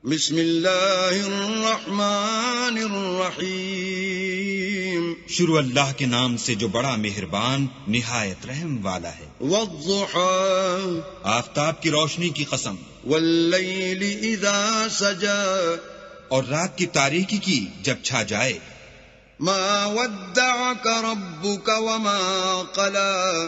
بسم اللہ الرحمن الرحیم شروع اللہ کے نام سے جو بڑا مہربان نہایت رحم والا ہے۔ والضحى آفتاب کی روشنی کی قسم، واللیل اذا سجا اور رات کی تاریکی کی جب چھا جائے۔ ما ودعك ربك وما قلى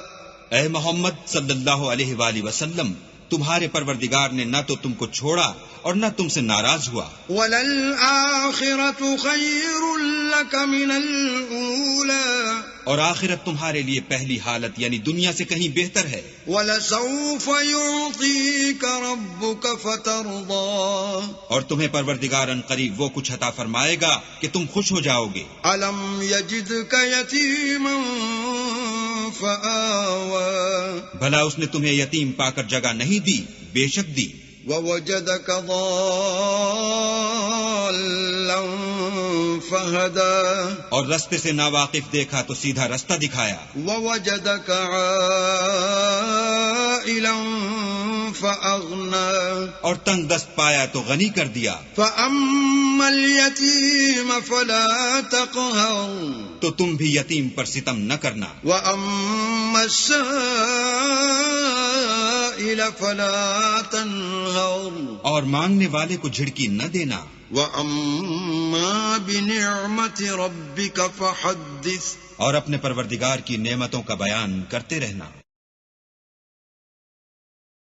اے محمد صلی اللہ علیہ وآلہ وسلم، تمہارے پروردگار نے نہ تو تم کو چھوڑا اور نہ تم سے ناراض ہوا۔ وَلَلْآخِرَةُ خَيْرٌ لَكَ مِنَ الْأُولَى اور آخرت تمہارے لیے پہلی حالت یعنی دنیا سے کہیں بہتر ہے۔ وَلَسَوْفَ يُعْطِيكَ رَبُّكَ فَتَرْضَى اور تمہیں پروردگار ان قریب وہ کچھ عطا فرمائے گا کہ تم خوش ہو جاؤ گے۔ أَلَمْ يَجِدْكَ يَتِيمًا فَآوَى بھلا اس نے تمہیں یتیم پا کر جگہ نہیں دی؟ بے شک دی۔ وَوَجَدَكَ ضَالًّا فَهَدَى اور رستے سے ناواقف دیکھا تو سیدھا رستہ دکھایا۔ وَوَجَدَكَ عَائِلًا فَأَغْنَى اور تنگ دست پایا تو غنی کر دیا۔ فَأَمَّا الْيَتِيمَ فَلَا تَقْهَرْ تو تم بھی یتیم پر ستم نہ کرنا۔ وَأَمَّا السَّائِلَ فَلَا تَنْهَرْ اور مانگنے والے کو جھڑکی نہ دینا۔ وَأَمَّا بِنِعْمَةِ رَبِّكَ فَحَدِّثْ اور اپنے پروردگار کی نعمتوں کا بیان کرتے رہنا۔